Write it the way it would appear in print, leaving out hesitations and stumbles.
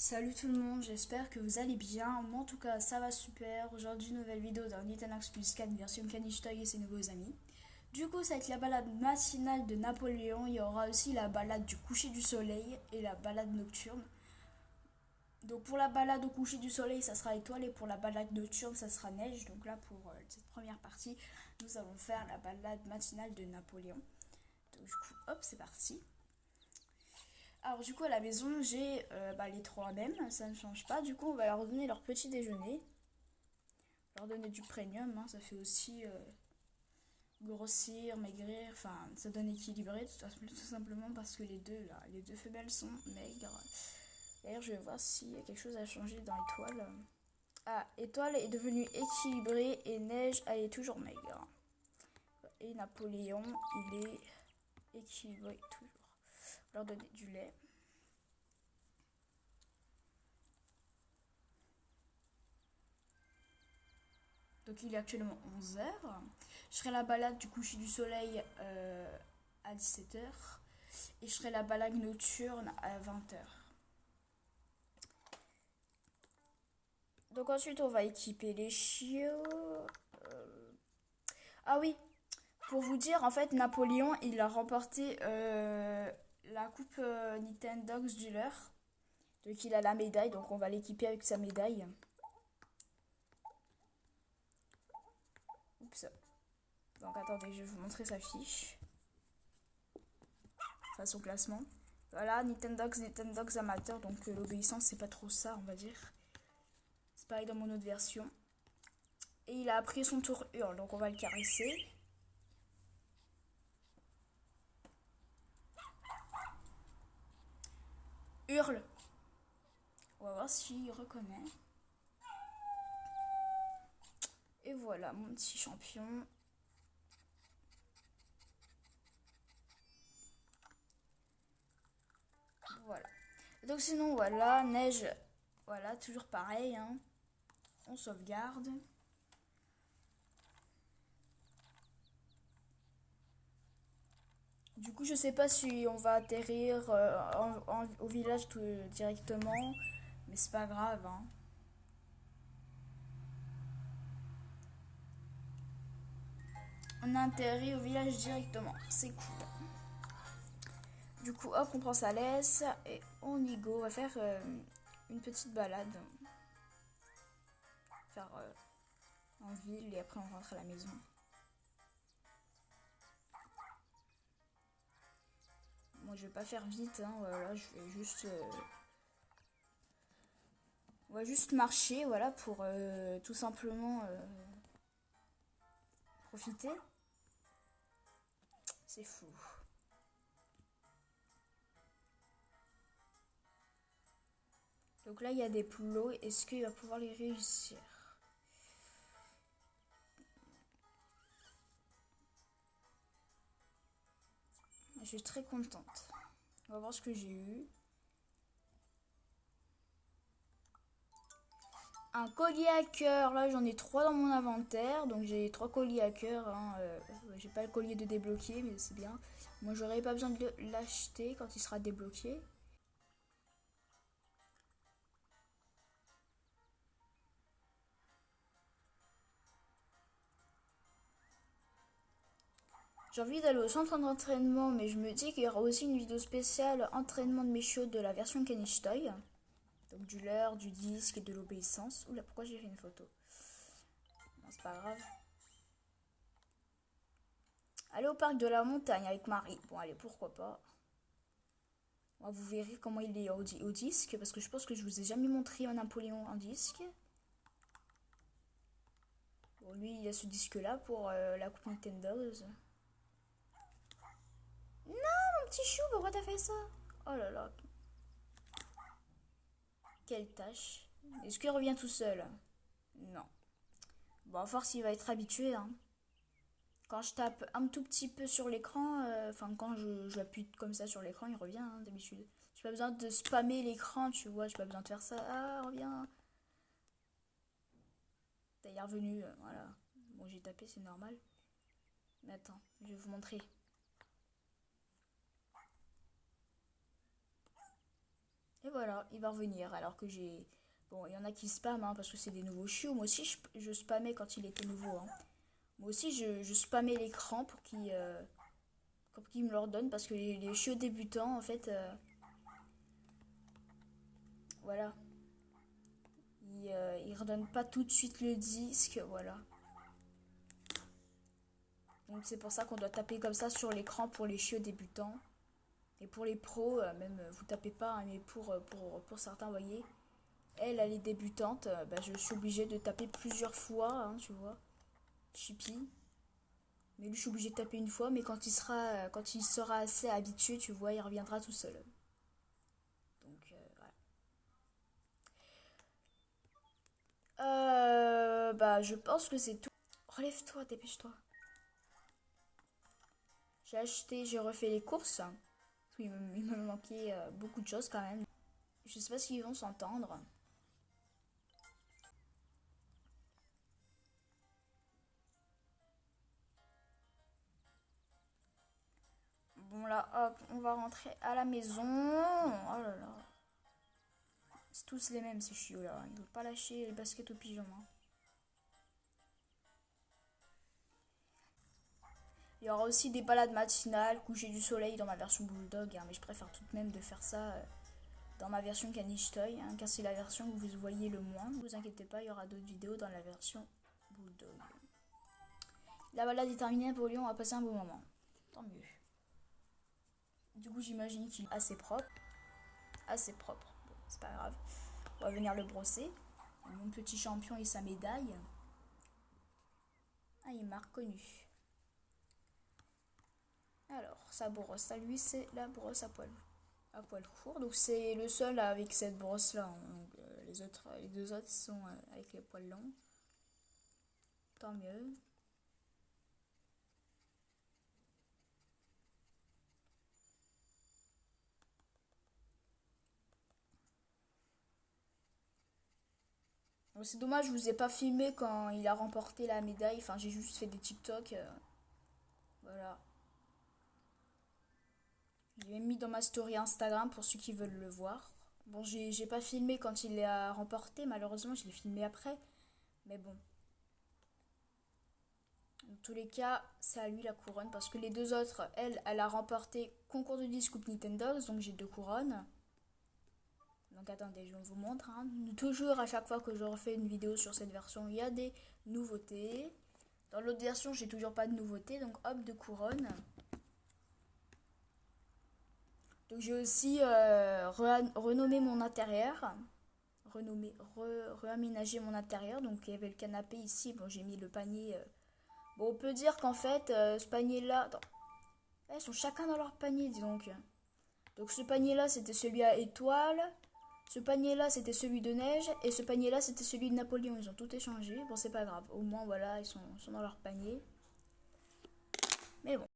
Salut tout le monde, j'espère que vous allez bien. Moi en tout cas ça va super. Aujourd'hui nouvelle vidéo d'un Nintendo Plus 4 version Kanishtoy et ses nouveaux amis. Du coup ça va être la balade matinale de Napoléon. Il y aura aussi la balade du coucher du soleil et la balade nocturne. Donc pour la balade au coucher du soleil ça sera étoile et pour la balade nocturne ça sera neige. Donc là pour cette première partie nous allons faire la balade matinale de Napoléon. Donc du coup hop c'est parti. Alors du coup à la maison j'ai les trois mêmes, ça ne change pas. Du coup on va leur donner leur petit déjeuner, leur donner du premium, hein, ça fait aussi grossir, maigrir, enfin ça donne équilibré tout simplement parce que les deux là, les deux femelles sont maigres. D'ailleurs je vais voir s'il y a quelque chose à changer dans Étoile. Ah, Étoile est devenue équilibrée et Neige elle est toujours maigre. Et Napoléon il est équilibré toujours. Leur donner du lait. Donc il est actuellement 11 h. Je ferai la balade du coucher du soleil à 17 h. Et je ferai la balade nocturne à 20 h. Donc ensuite on va équiper les chiots. Ah oui, pour vous dire, en fait Napoléon il a remporté la coupe Nintendogs du leur. Donc il a la médaille, donc on va l'équiper avec sa médaille. Oups. Donc attendez, je vais vous montrer sa fiche. Enfin son classement. Voilà, Nintendogs amateur, donc l'obéissance c'est pas trop ça on va dire. C'est pareil dans mon autre version. Et il a appris son tour hurle, donc on va le caresser. Hurle. On va voir s'il reconnaît. Et voilà mon petit champion. Voilà. Donc sinon voilà, neige. Voilà, toujours pareil. Hein. On sauvegarde. Du coup, je sais pas si on va atterrir au village directement, mais c'est pas grave. Hein. On a atterri au village directement, c'est cool. Du coup, hop, on prend sa laisse et on y go. On va faire une petite balade. Faire en ville et après on rentre à la maison. Moi, je vais pas faire vite. Hein, voilà, je vais juste. On va juste marcher, voilà, pour tout simplement profiter. C'est fou. Donc là, il y a des plots. Est-ce qu'il va pouvoir les réussir? Je suis très contente. On va voir ce que j'ai eu. Un collier à cœur. Là, j'en ai 3 dans mon inventaire. Donc, j'ai 3 colliers à cœur. Hein. J'ai pas le collier de débloquer, mais c'est bien. Moi, j'aurais pas besoin de l'acheter quand il sera débloqué. J'ai envie d'aller au centre d'entraînement, mais je me dis qu'il y aura aussi une vidéo spéciale entraînement de mes chiots de la version Kanishtoy. Donc du leurre, du disque et de l'obéissance. Oula, pourquoi j'ai fait une photo? Non, c'est pas grave. Aller au parc de la montagne avec Marie. Bon, allez, pourquoi pas. Vous verrez comment il est au disque, parce que je pense que je vous ai jamais montré un Napoléon en disque. Bon, lui, il a ce disque-là pour la coupe Nintendo. Non, mon petit chou, pourquoi t'as fait ça? Oh là là. Quelle tâche. Est-ce qu'il revient tout seul? Non. Bon, à force, il va être habitué. Hein. Quand je tape un tout petit peu sur l'écran, enfin, quand j'appuie comme ça sur l'écran, il revient, hein, d'habitude. J'ai pas besoin de spammer l'écran, tu vois, j'ai pas besoin de faire ça. Ah, reviens. Il est revenu, voilà. Bon, j'ai tapé, c'est normal. Mais attends, je vais vous montrer. Et voilà, il va revenir. Alors que j'ai... Bon, il y en a qui spamment hein, parce que c'est des nouveaux chiots. Moi aussi, je spammais quand il était nouveau. Hein. Moi aussi, je spammais l'écran pour qu'il me l'ordonne. Parce que les chiots débutants, en fait, voilà. Ils redonnent pas tout de suite le disque. Voilà. Donc c'est pour ça qu'on doit taper comme ça sur l'écran pour les chiots débutants. Et pour les pros, même vous tapez pas, hein, mais pour certains, vous voyez, elle est débutante, bah, je suis obligée de taper plusieurs fois, hein, tu vois. Chippy. Mais lui, je suis obligée de taper une fois, mais quand il sera assez habitué, tu vois, il reviendra tout seul. Donc, voilà. Bah, je pense que c'est tout. Relève-toi, dépêche-toi. J'ai refait les courses. Il me manquait beaucoup de choses quand même. Je sais pas s'ils vont s'entendre. Bon là, hop, on va rentrer à la maison. Oh là là. C'est tous les mêmes ces chiots là. Ils veulent pas lâcher les baskets au pyjama. Il y aura aussi des balades matinales, coucher du soleil dans ma version Bulldog. Hein, mais je préfère tout de même de faire ça dans ma version Caniche Toy. Hein, car c'est la version que vous voyez le moins. Ne vous inquiétez pas, il y aura d'autres vidéos dans la version Bulldog. La balade est terminée, pour Lyon, on va passer un bon moment. Tant mieux. Du coup, j'imagine qu'il est assez propre. Assez propre. Bon, c'est pas grave. On va venir le brosser. Mon petit champion et sa médaille. Ah, il m'a reconnu. Alors, sa brosse à lui, c'est la brosse à poil court. Donc, c'est le seul avec cette brosse-là. Hein. Donc, les deux autres sont avec les poils longs. Tant mieux. Bon, c'est dommage, je vous ai pas filmé quand il a remporté la médaille. Enfin, j'ai juste fait des TikTok. Voilà. Je l'ai mis dans ma story Instagram pour ceux qui veulent le voir. Bon, j'ai pas filmé quand il l'a remporté, malheureusement, je l'ai filmé après. Mais bon. Dans tous les cas, c'est à lui la couronne parce que les deux autres, elle a remporté concours de disques Coupe Nintendo, donc j'ai deux couronnes. Donc attendez, je vous montre. Hein. Toujours à chaque fois que je refais une vidéo sur cette version, il y a des nouveautés. Dans l'autre version, j'ai toujours pas de nouveautés, donc hop, de couronne. Donc j'ai aussi renommé mon intérieur. Réaménagé mon intérieur. Donc il y avait le canapé ici. Bon, j'ai mis le panier. Bon, on peut dire qu'en fait, ce panier-là... Ils sont chacun dans leur panier, dis donc. Donc ce panier-là, c'était celui à étoile. Ce panier-là, c'était celui de neige. Et ce panier-là, c'était celui de Napoléon. Ils ont tout échangé. Bon, c'est pas grave. Au moins, voilà, ils sont dans leur panier. Mais bon.